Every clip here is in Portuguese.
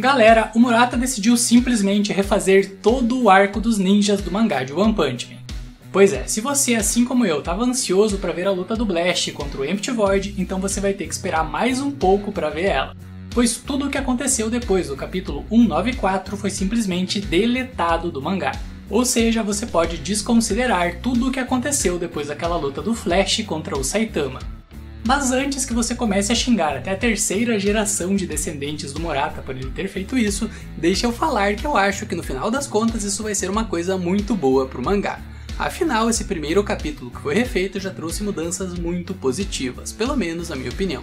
Galera, o Murata decidiu simplesmente refazer todo o arco dos ninjas do mangá de One Punch Man. Pois é, se você, assim como eu, estava ansioso para ver a luta do Blast contra o Empty Void, então você vai ter que esperar mais um pouco para ver ela. Pois tudo o que aconteceu depois do capítulo 194 foi simplesmente deletado do mangá. Ou seja, você pode desconsiderar tudo o que aconteceu depois daquela luta do Flash contra o Saitama. Mas antes que você comece a xingar até a terceira geração de descendentes do Murata por ele ter feito isso, deixa eu falar que eu acho que no final das contas isso vai ser uma coisa muito boa pro mangá. Afinal, esse primeiro capítulo que foi refeito já trouxe mudanças muito positivas, pelo menos na minha opinião.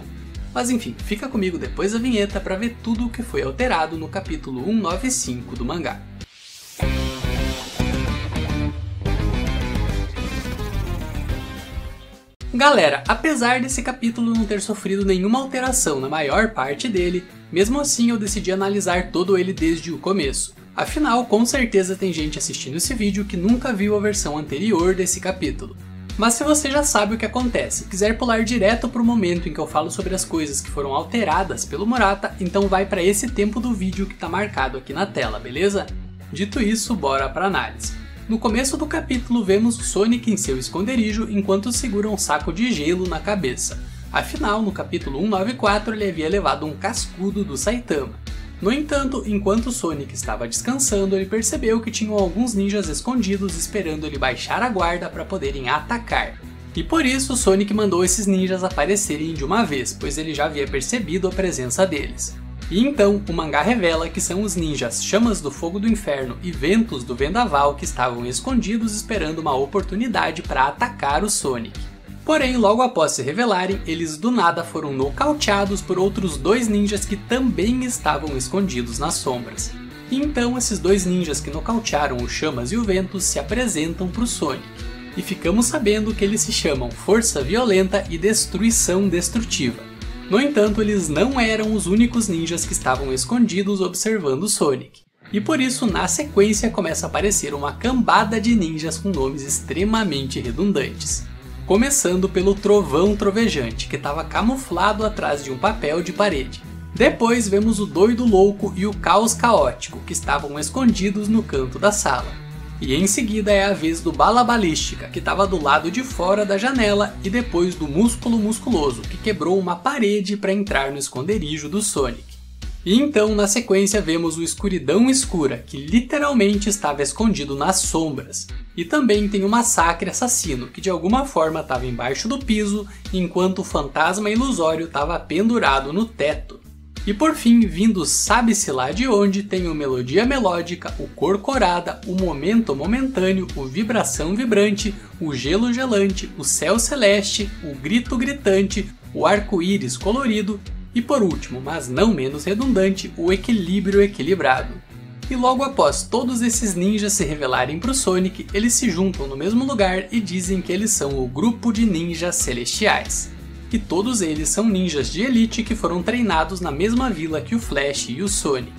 Mas enfim, fica comigo depois da vinheta para ver tudo o que foi alterado no capítulo 195 do mangá. Galera, apesar desse capítulo não ter sofrido nenhuma alteração na maior parte dele, mesmo assim eu decidi analisar todo ele desde o começo. Afinal, com certeza tem gente assistindo esse vídeo que nunca viu a versão anterior desse capítulo. Mas se você já sabe o que acontece e quiser pular direto para o momento em que eu falo sobre as coisas que foram alteradas pelo Murata, então vai para esse tempo do vídeo que está marcado aqui na tela, beleza? Dito isso, bora para análise. No começo do capítulo vemos o Sonic em seu esconderijo enquanto segura um saco de gelo na cabeça. Afinal, no capítulo 194 ele havia levado um cascudo do Saitama. No entanto, enquanto o Sonic estava descansando, ele percebeu que tinham alguns ninjas escondidos esperando ele baixar a guarda para poderem atacar. E por isso o Sonic mandou esses ninjas aparecerem de uma vez, pois ele já havia percebido a presença deles. E então, o mangá revela que são os ninjas Chamas do Fogo do Inferno e Ventos do Vendaval que estavam escondidos esperando uma oportunidade para atacar o Sonic. Porém, logo após se revelarem, eles do nada foram nocauteados por outros dois ninjas que também estavam escondidos nas sombras. E então, esses dois ninjas que nocautearam o Chamas e o Ventos se apresentam para o Sonic. E ficamos sabendo que eles se chamam Força Violenta e Destruição Destrutiva. No entanto, eles não eram os únicos ninjas que estavam escondidos observando o Sonic. E por isso, na sequência, começa a aparecer uma cambada de ninjas com nomes extremamente redundantes. Começando pelo Trovão Trovejante, que estava camuflado atrás de um papel de parede. Depois vemos o Doido Louco e o Caos Caótico, que estavam escondidos no canto da sala. E em seguida é a vez do Bala Balística, que estava do lado de fora da janela, e depois do Músculo Musculoso, que quebrou uma parede para entrar no esconderijo do Sonic. E então, na sequência, vemos o Escuridão Escura, que literalmente estava escondido nas sombras. E também tem o Massacre Assassino, que de alguma forma estava embaixo do piso, enquanto o Fantasma Ilusório estava pendurado no teto. E por fim, vindo sabe-se lá de onde, tem o Melodia Melódica, o Corcorada, o Momento Momentâneo, o Vibração Vibrante, o Gelo Gelante, o Céu Celeste, o Grito Gritante, o Arco-Íris Colorido e por último, mas não menos redundante, o Equilíbrio Equilibrado. E logo após todos esses ninjas se revelarem para o Sonic, eles se juntam no mesmo lugar e dizem que eles são o Grupo de Ninjas Celestiais. E todos eles são ninjas de elite que foram treinados na mesma vila que o Flash e o Sonic.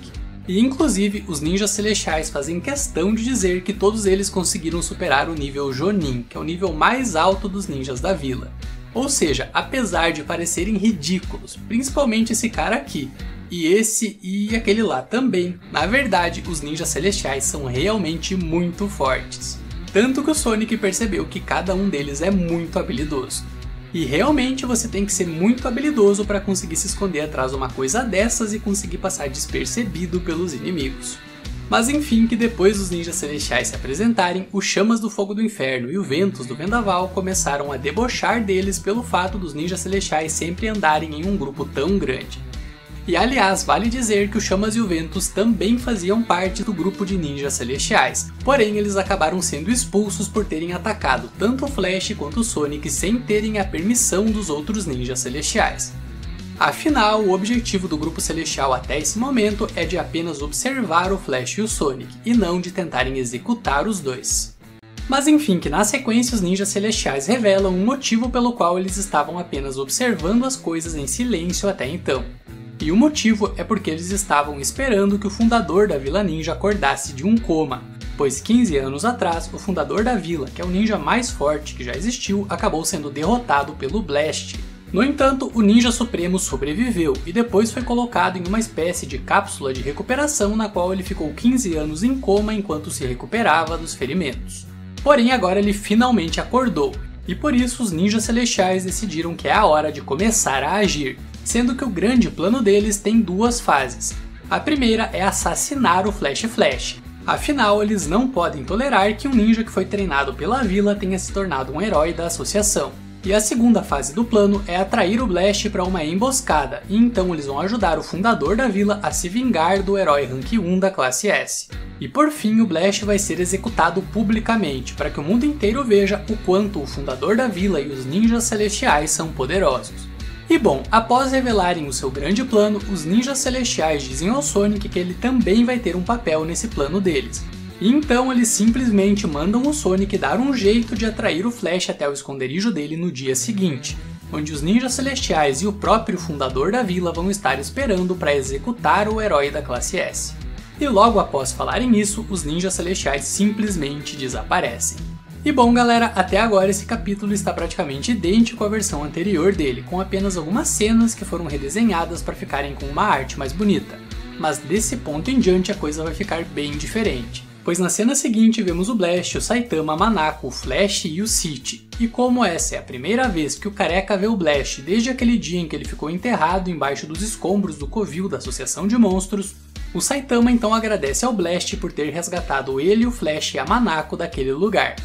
E inclusive, os ninjas celestiais fazem questão de dizer que todos eles conseguiram superar o nível Jonin, que é o nível mais alto dos ninjas da vila. Ou seja, apesar de parecerem ridículos, principalmente esse cara aqui, e esse e aquele lá também, na verdade, os ninjas celestiais são realmente muito fortes. Tanto que o Sonic percebeu que cada um deles é muito habilidoso. E realmente você tem que ser muito habilidoso para conseguir se esconder atrás de uma coisa dessas e conseguir passar despercebido pelos inimigos. Mas enfim, que depois dos ninjas celestiais se apresentarem, os Chamas do Fogo do Inferno e o Ventos do Vendaval começaram a debochar deles pelo fato dos ninjas celestiais sempre andarem em um grupo tão grande. E aliás, vale dizer que o Chamas e o Ventos também faziam parte do grupo de ninjas celestiais, porém eles acabaram sendo expulsos por terem atacado tanto o Flash quanto o Sonic sem terem a permissão dos outros ninjas celestiais. Afinal, o objetivo do grupo celestial até esse momento é de apenas observar o Flash e o Sonic, e não de tentarem executar os dois. Mas enfim, que na sequência os ninjas celestiais revelam um motivo pelo qual eles estavam apenas observando as coisas em silêncio até então. E o motivo é porque eles estavam esperando que o fundador da Vila Ninja acordasse de um coma, pois 15 anos atrás, o fundador da vila, que é o ninja mais forte que já existiu, acabou sendo derrotado pelo Blast. No entanto, o Ninja Supremo sobreviveu e depois foi colocado em uma espécie de cápsula de recuperação na qual ele ficou 15 anos em coma enquanto se recuperava dos ferimentos. Porém, agora ele finalmente acordou, e por isso os Ninjas Celestiais decidiram que é a hora de começar a agir, sendo que o grande plano deles tem duas fases. A primeira é assassinar o Flash Flash, afinal eles não podem tolerar que um ninja que foi treinado pela vila tenha se tornado um herói da associação. E a segunda fase do plano é atrair o Blast para uma emboscada, e então eles vão ajudar o fundador da vila a se vingar do herói Rank 1 da classe S. E por fim o Blast vai ser executado publicamente, para que o mundo inteiro veja o quanto o fundador da vila e os ninjas celestiais são poderosos. E bom, após revelarem o seu grande plano, os ninjas celestiais dizem ao Sonic que ele também vai ter um papel nesse plano deles. E então eles simplesmente mandam o Sonic dar um jeito de atrair o Flash até o esconderijo dele no dia seguinte, onde os Ninjas Celestiais e o próprio fundador da vila vão estar esperando para executar o herói da classe S. E logo após falarem isso, os Ninjas Celestiais simplesmente desaparecem. E bom galera, até agora esse capítulo está praticamente idêntico à versão anterior dele, com apenas algumas cenas que foram redesenhadas para ficarem com uma arte mais bonita. Mas desse ponto em diante a coisa vai ficar bem diferente. Pois na cena seguinte vemos o Blast, o Saitama, a Manako, o Flash e o City. E como essa é a primeira vez que o Careca vê o Blast desde aquele dia em que ele ficou enterrado embaixo dos escombros do covil da Associação de Monstros, o Saitama então agradece ao Blast por ter resgatado ele, o Flash e a Manako daquele lugar.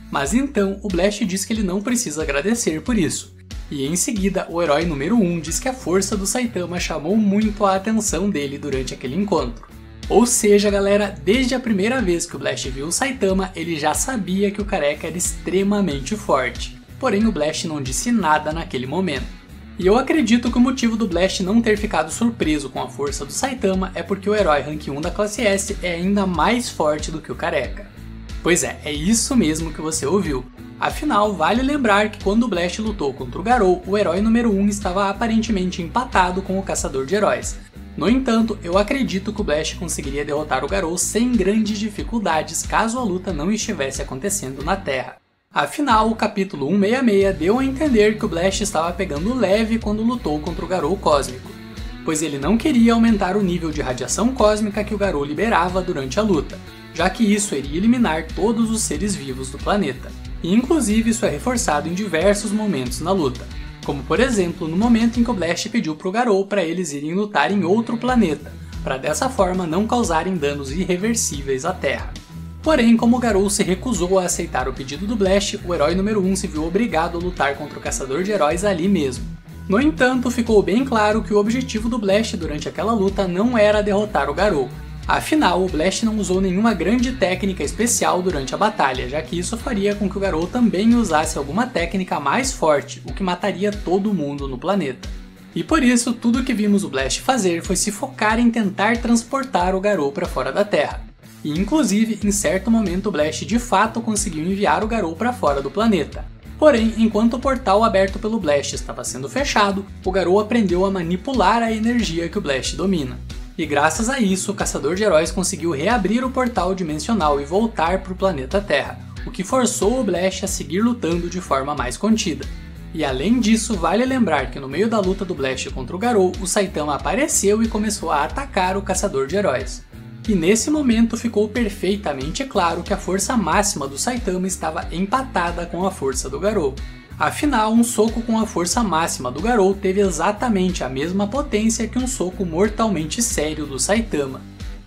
Mas então o Blast diz que ele não precisa agradecer por isso. E em seguida o herói número 1 diz que a força do Saitama chamou muito a atenção dele durante aquele encontro. Ou seja galera, desde a primeira vez que o Blast viu o Saitama, ele já sabia que o Careca era extremamente forte. Porém o Blast não disse nada naquele momento. E eu acredito que o motivo do Blast não ter ficado surpreso com a força do Saitama é porque o herói Rank 1 da classe S é ainda mais forte do que o Careca. Pois é isso mesmo que você ouviu. Afinal, vale lembrar que quando o Blast lutou contra o Garou, o herói número 1 estava aparentemente empatado com o Caçador de Heróis. No entanto, eu acredito que o Blast conseguiria derrotar o Garou sem grandes dificuldades caso a luta não estivesse acontecendo na Terra. Afinal, o capítulo 166 deu a entender que o Blast estava pegando leve quando lutou contra o Garou Cósmico, pois ele não queria aumentar o nível de radiação cósmica que o Garou liberava durante a luta, já que isso iria eliminar todos os seres vivos do planeta. E inclusive isso é reforçado em diversos momentos na luta. Como por exemplo, no momento em que o Blast pediu pro Garou para eles irem lutar em outro planeta, para dessa forma não causarem danos irreversíveis à Terra. Porém, como o Garou se recusou a aceitar o pedido do Blast, o herói número 1 se viu obrigado a lutar contra o Caçador de Heróis ali mesmo. No entanto, ficou bem claro que o objetivo do Blast durante aquela luta não era derrotar o Garou. Afinal, o Blast não usou nenhuma grande técnica especial durante a batalha, já que isso faria com que o Garou também usasse alguma técnica mais forte, o que mataria todo mundo no planeta. E por isso, tudo que vimos o Blast fazer foi se focar em tentar transportar o Garou para fora da Terra. E inclusive, em certo momento o Blast de fato conseguiu enviar o Garou para fora do planeta. Porém, enquanto o portal aberto pelo Blast estava sendo fechado, o Garou aprendeu a manipular a energia que o Blast domina. E graças a isso, o Caçador de Heróis conseguiu reabrir o portal dimensional e voltar para o planeta Terra, o que forçou o Blast a seguir lutando de forma mais contida. E além disso, vale lembrar que no meio da luta do Blast contra o Garou, o Saitama apareceu e começou a atacar o Caçador de Heróis. E nesse momento ficou perfeitamente claro que a força máxima do Saitama estava empatada com a força do Garou. Afinal, um soco com a força máxima do Garou teve exatamente a mesma potência que um soco mortalmente sério do Saitama.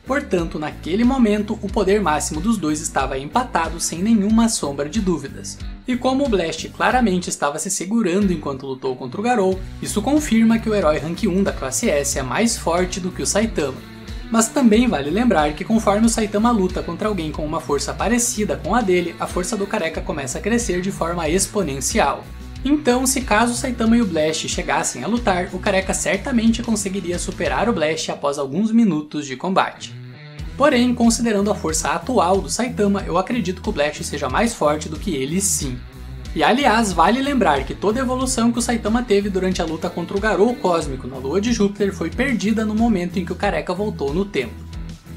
Portanto, naquele momento, o poder máximo dos dois estava empatado sem nenhuma sombra de dúvidas. E como o Blast claramente estava se segurando enquanto lutou contra o Garou, isso confirma que o herói Rank 1 da classe S é mais forte do que o Saitama. Mas também vale lembrar que conforme o Saitama luta contra alguém com uma força parecida com a dele, a força do Careca começa a crescer de forma exponencial. Então, se caso o Saitama e o Blast chegassem a lutar, o Careca certamente conseguiria superar o Blast após alguns minutos de combate. Porém, considerando a força atual do Saitama, eu acredito que o Blast seja mais forte do que ele sim. E aliás, vale lembrar que toda a evolução que o Saitama teve durante a luta contra o Garou Cósmico na Lua de Júpiter foi perdida no momento em que o Careca voltou no tempo.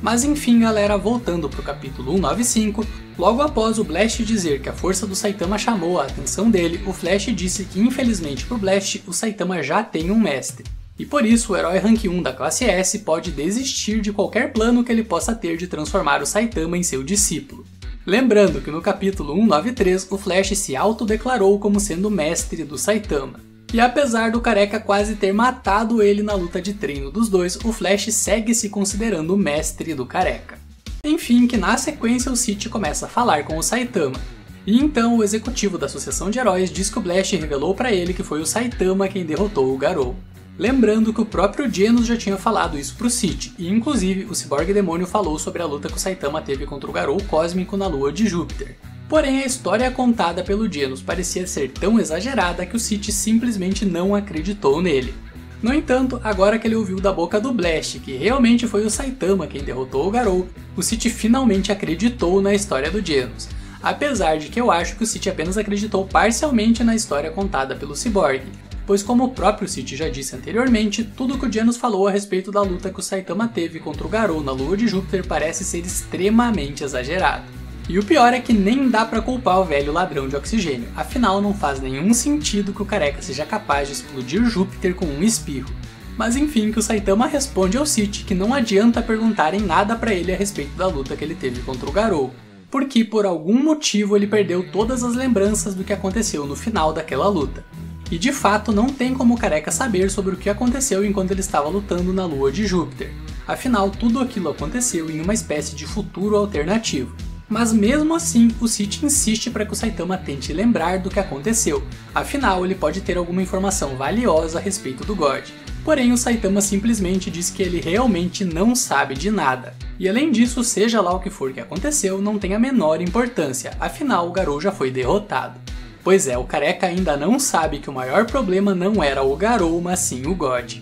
Mas enfim galera, voltando pro capítulo 195, Logo após o Blast dizer que a força do Saitama chamou a atenção dele, o Flash disse que infelizmente pro Blast, o Saitama já tem um mestre. E por isso o herói Rank 1 da classe S pode desistir de qualquer plano que ele possa ter de transformar o Saitama em seu discípulo. Lembrando que no capítulo 193 o Flash se autodeclarou como sendo mestre do Saitama. E apesar do Careca quase ter matado ele na luta de treino dos dois, o Flash segue se considerando o mestre do Careca. Enfim, que na sequência o City começa a falar com o Saitama. E então o executivo da Associação de Heróis diz que o Blast revelou para ele que foi o Saitama quem derrotou o Garou. Lembrando que o próprio Genos já tinha falado isso pro City, e inclusive o Cyborg Demônio falou sobre a luta que o Saitama teve contra o Garou Cósmico na Lua de Júpiter. Porém, a história contada pelo Genos parecia ser tão exagerada que o City simplesmente não acreditou nele. No entanto, agora que ele ouviu da boca do Blast que realmente foi o Saitama quem derrotou o Garou, o City finalmente acreditou na história do Genos. Apesar de que eu acho que o City apenas acreditou parcialmente na história contada pelo Cyborg, pois como o próprio City já disse anteriormente, tudo que o Genos falou a respeito da luta que o Saitama teve contra o Garou na Lua de Júpiter parece ser extremamente exagerado. E o pior é que nem dá pra culpar o velho ladrão de oxigênio, afinal não faz nenhum sentido que o Careca seja capaz de explodir Júpiter com um espirro. Mas enfim, que o Saitama responde ao City que não adianta perguntarem nada pra ele a respeito da luta que ele teve contra o Garou, porque por algum motivo ele perdeu todas as lembranças do que aconteceu no final daquela luta. E de fato não tem como o Careca saber sobre o que aconteceu enquanto ele estava lutando na Lua de Júpiter. Afinal, tudo aquilo aconteceu em uma espécie de futuro alternativo. Mas mesmo assim, o City insiste para que o Saitama tente lembrar do que aconteceu, afinal ele pode ter alguma informação valiosa a respeito do God. Porém, o Saitama simplesmente diz que ele realmente não sabe de nada. E além disso, seja lá o que for que aconteceu, não tem a menor importância, afinal o Garou já foi derrotado. Pois é, o Careca ainda não sabe que o maior problema não era o Garou, mas sim o God.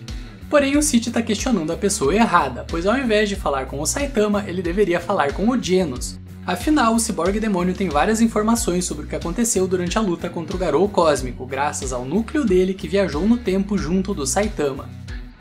Porém, o City está questionando a pessoa errada, pois ao invés de falar com o Saitama, ele deveria falar com o Genos. Afinal, o Cyborg Demônio tem várias informações sobre o que aconteceu durante a luta contra o Garou Cósmico, graças ao núcleo dele que viajou no tempo junto do Saitama.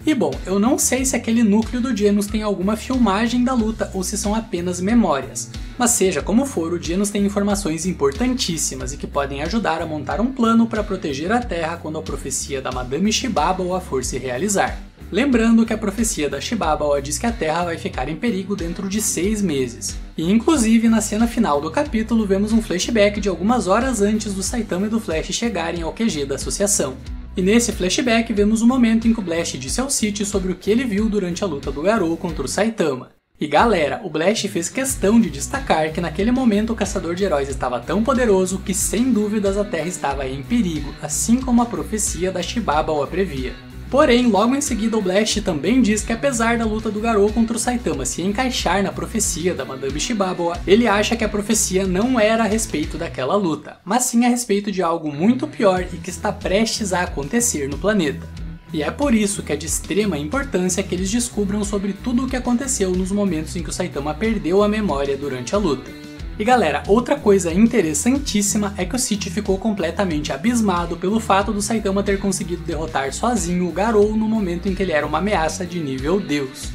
E bom, eu não sei se aquele núcleo do Genos tem alguma filmagem da luta ou se são apenas memórias. Mas seja como for, o Genos tem informações importantíssimas e que podem ajudar a montar um plano para proteger a Terra quando a profecia da Madame Shibabawa for se realizar. Lembrando que a profecia da Shibabawa diz que a Terra vai ficar em perigo dentro de 6 meses. E inclusive na cena final do capítulo vemos um flashback de algumas horas antes do Saitama e do Flash chegarem ao QG da associação. E nesse flashback vemos o momento em que o Blast disse ao City sobre o que ele viu durante a luta do Garou contra o Saitama. E galera, o Blast fez questão de destacar que naquele momento o caçador de heróis estava tão poderoso que sem dúvidas a Terra estava em perigo, assim como a profecia da Shibabawa previa. Porém, logo em seguida o Blast também diz que apesar da luta do Garou contra o Saitama se encaixar na profecia da Madame Shibabawa, ele acha que a profecia não era a respeito daquela luta, mas sim a respeito de algo muito pior e que está prestes a acontecer no planeta. E é por isso que é de extrema importância que eles descubram sobre tudo o que aconteceu nos momentos em que o Saitama perdeu a memória durante a luta. E galera, outra coisa interessantíssima é que o City ficou completamente abismado pelo fato do Saitama ter conseguido derrotar sozinho o Garou no momento em que ele era uma ameaça de nível Deus.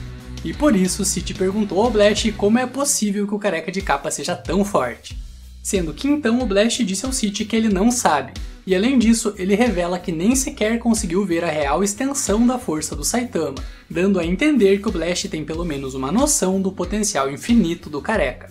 E por isso o City perguntou ao Blast como é possível que o Careca de Capa seja tão forte. Sendo que então o Blast disse ao City que ele não sabe, e além disso ele revela que nem sequer conseguiu ver a real extensão da força do Saitama, dando a entender que o Blast tem pelo menos uma noção do potencial infinito do Careca.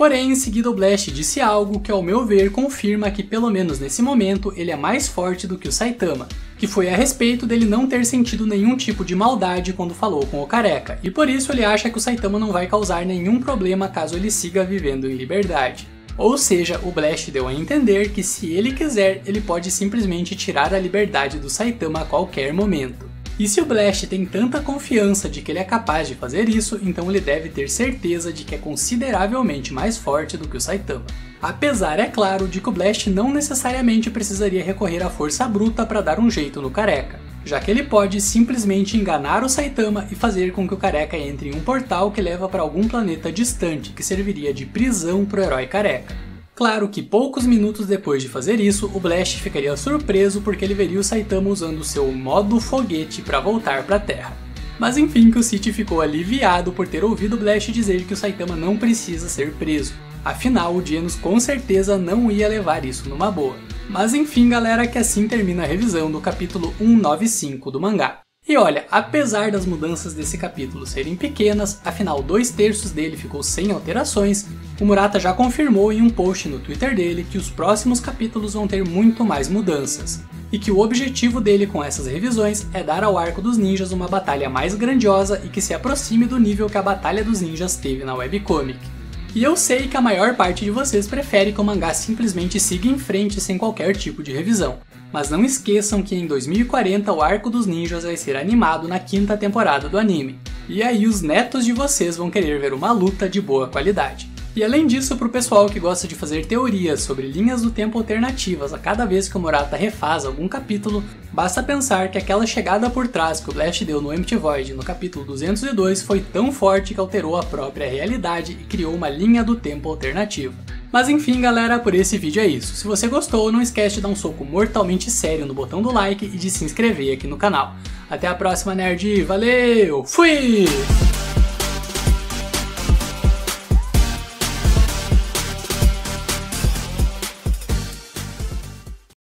Porém, em seguida o Blast disse algo que ao meu ver confirma que pelo menos nesse momento ele é mais forte do que o Saitama, que foi a respeito dele não ter sentido nenhum tipo de maldade quando falou com o Careca, e por isso ele acha que o Saitama não vai causar nenhum problema caso ele siga vivendo em liberdade. Ou seja, o Blast deu a entender que se ele quiser, ele pode simplesmente tirar a liberdade do Saitama a qualquer momento. E se o Blast tem tanta confiança de que ele é capaz de fazer isso, então ele deve ter certeza de que é consideravelmente mais forte do que o Saitama. Apesar, é claro, de que o Blast não necessariamente precisaria recorrer à força bruta para dar um jeito no Careca, já que ele pode simplesmente enganar o Saitama e fazer com que o Careca entre em um portal que leva para algum planeta distante, que serviria de prisão para o herói Careca. Claro que poucos minutos depois de fazer isso, o Blast ficaria surpreso porque ele veria o Saitama usando seu modo foguete para voltar para a Terra. Mas enfim, que o City ficou aliviado por ter ouvido o Blast dizer que o Saitama não precisa ser preso. Afinal, o Genos com certeza não ia levar isso numa boa. Mas enfim, galera, que assim termina a revisão do capítulo 195 do mangá. E olha, apesar das mudanças desse capítulo serem pequenas, afinal 2/3 dele ficou sem alterações, o Murata já confirmou em um post no Twitter dele que os próximos capítulos vão ter muito mais mudanças, e que o objetivo dele com essas revisões é dar ao Arco dos Ninjas uma batalha mais grandiosa e que se aproxime do nível que a Batalha dos Ninjas teve na webcomic. E eu sei que a maior parte de vocês prefere que o mangá simplesmente siga em frente sem qualquer tipo de revisão. Mas não esqueçam que em 2040 o Arco dos Ninjas vai ser animado na 5ª temporada do anime. E aí os netos de vocês vão querer ver uma luta de boa qualidade. E além disso, pro pessoal que gosta de fazer teorias sobre linhas do tempo alternativas a cada vez que o Murata refaz algum capítulo, basta pensar que aquela chegada por trás que o Blast deu no Empty Void no capítulo 202 foi tão forte que alterou a própria realidade e criou uma linha do tempo alternativa. Mas enfim, galera, por esse vídeo é isso. Se você gostou, não esquece de dar um soco mortalmente sério no botão do like e de se inscrever aqui no canal. Até a próxima, nerd. Valeu! Fui!